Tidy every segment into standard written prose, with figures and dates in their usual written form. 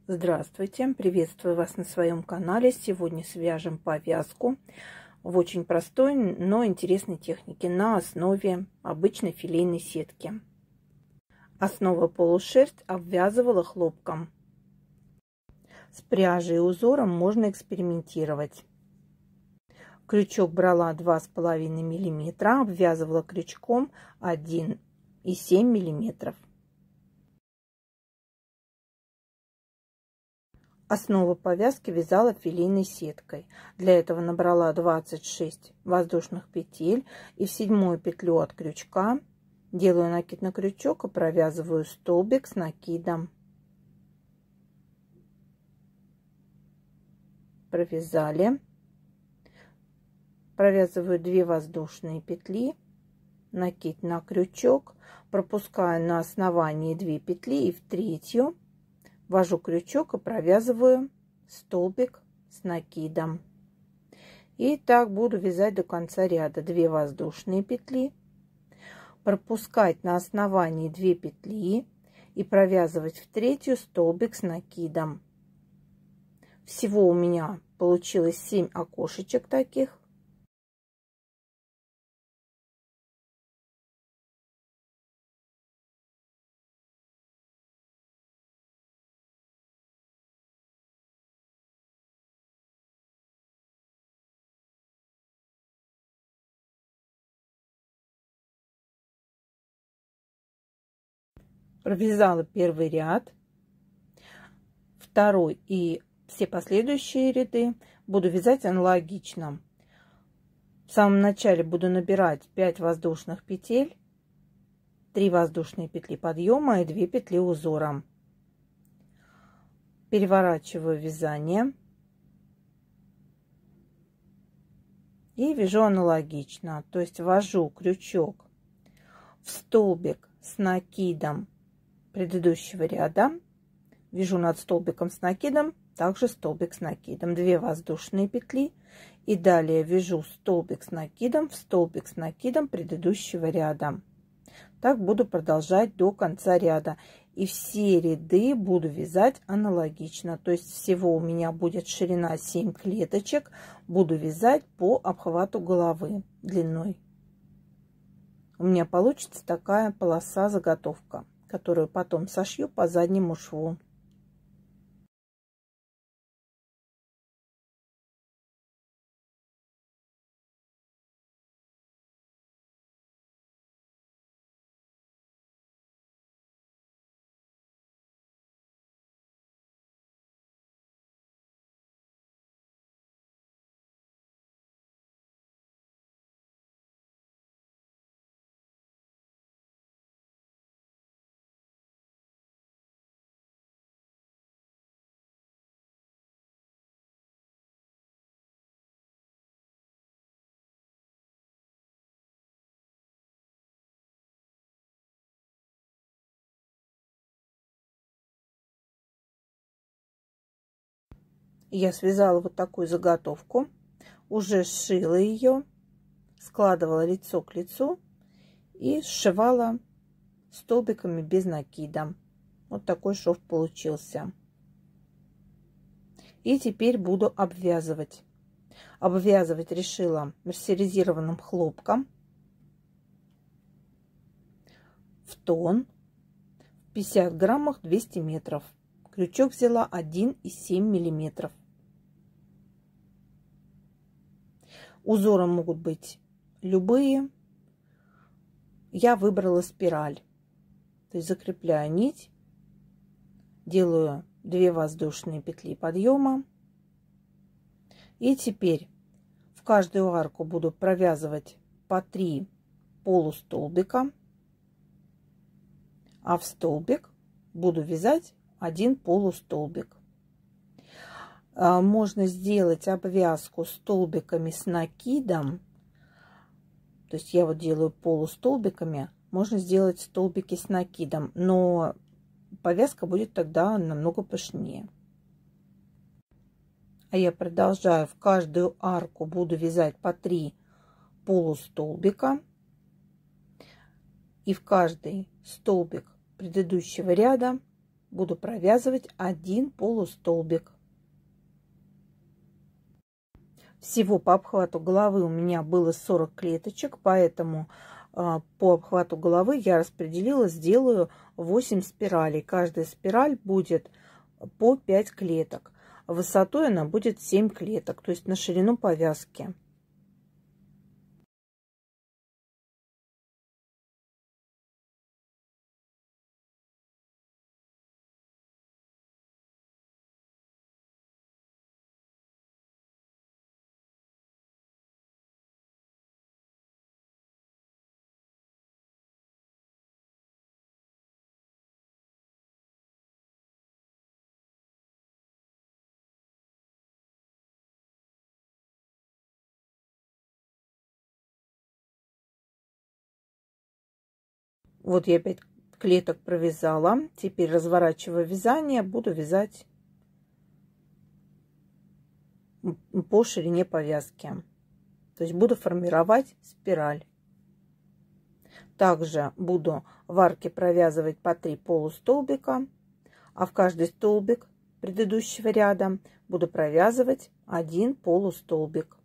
Здравствуйте! Приветствую вас на своем канале. Сегодня свяжем повязку в очень простой, но интересной технике на основе обычной филейной сетки. Основа полушерсть, обвязывала хлопком. С пряжей и узором можно экспериментировать. Крючок брала 2,5 мм, обвязывала крючком 1,7 мм. Основу повязки вязала филейной сеткой. Для этого набрала 26 воздушных петель и в 7-ю петлю от крючка делаю накид на крючок и провязываю столбик с накидом. Провязали. Провязываю 2 воздушные петли, накид на крючок, пропускаю на основании 2 петли и в 3-ю ввожу крючок и провязываю столбик с накидом. И так буду вязать до конца ряда. 2 воздушные петли, пропускать на основании 2 петли и провязывать в 3-ю столбик с накидом. Всего у меня получилось 7 окошечек таких. Провязала первый ряд, второй и все последующие ряды буду вязать аналогично. В самом начале буду набирать 5 воздушных петель, 3 воздушные петли подъема и 2 петли узора. Переворачиваю вязание и вяжу аналогично, то есть ввожу крючок в столбик с накидом предыдущего ряда, вяжу над столбиком с накидом, также столбик с накидом, 2 воздушные петли и далее вяжу столбик с накидом в столбик с накидом предыдущего ряда. Так буду продолжать до конца ряда, и все ряды буду вязать аналогично, то есть всего у меня будет ширина 7 клеточек, буду вязать по обхвату головы длиной. У меня получится такая полоса заготовка, которую потом сошью по заднему шву. Я связала вот такую заготовку, уже сшила ее, складывала лицо к лицу и сшивала столбиками без накида. Вот такой шов получился. И теперь буду обвязывать. Обвязывать решила мерсеризированным хлопком в тон, в 50 граммах 200 метров. Крючок взяла 1,7 миллиметров. Узоры могут быть любые. Я выбрала спираль. То есть закрепляю нить, делаю 2 воздушные петли подъема. И теперь в каждую арку буду провязывать по 3 полустолбика, а в столбик буду вязать 1 полустолбик. Можно сделать обвязку столбиками с накидом. То есть я вот делаю полустолбиками. Можно сделать столбики с накидом, но повязка будет тогда намного пышнее. А я продолжаю. В каждую арку буду вязать по 3 полустолбика. И в каждый столбик предыдущего ряда буду провязывать 1 полустолбик. Всего по обхвату головы у меня было 40 клеточек, поэтому по обхвату головы я распределила, сделаю 8 спиралей. Каждая спираль будет по 5 клеток. Высотой она будет 7 клеток, то есть на ширину повязки. Вот я 5 клеток провязала. Теперь, разворачивая вязание, буду вязать по ширине повязки. То есть буду формировать спираль. Также буду в арке провязывать по 3 полустолбика, а в каждый столбик предыдущего ряда буду провязывать 1 полустолбик.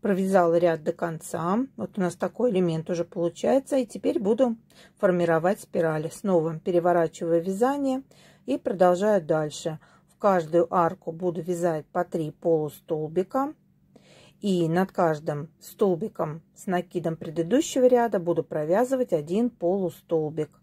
Провязала ряд до конца. Вот у нас такой элемент уже получается. И теперь буду формировать спирали. Снова переворачиваю вязание и продолжаю дальше. В каждую арку буду вязать по 3 полустолбика. И над каждым столбиком с накидом предыдущего ряда буду провязывать 1 полустолбик.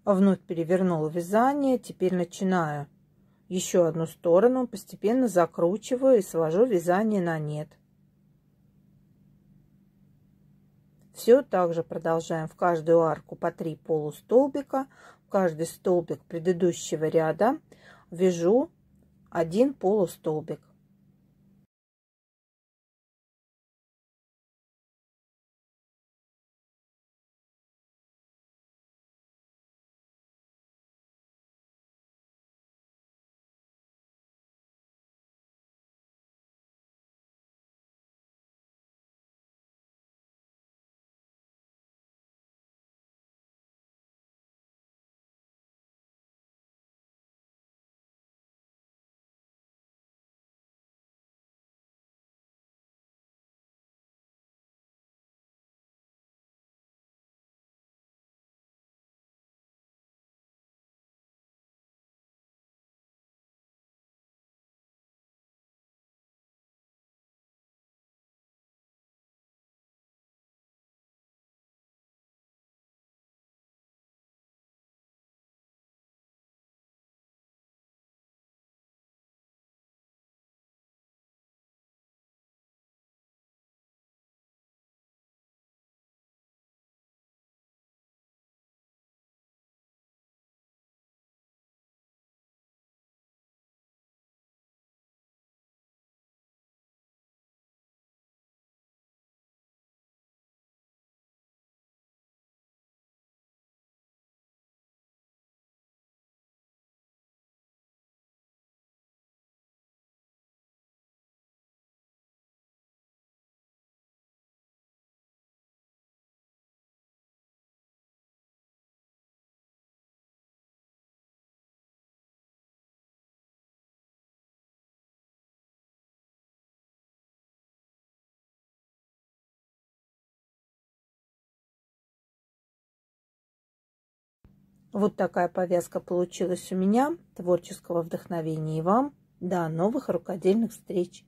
Вновь перевернула вязание. Теперь начинаю еще одну сторону, постепенно закручиваю и свожу вязание на нет. Все так же продолжаем. В каждую арку по 3 полустолбика. В каждый столбик предыдущего ряда вяжу 1 полустолбик. Вот такая повязка получилась у меня. Творческого вдохновения и вам. До новых рукодельных встреч!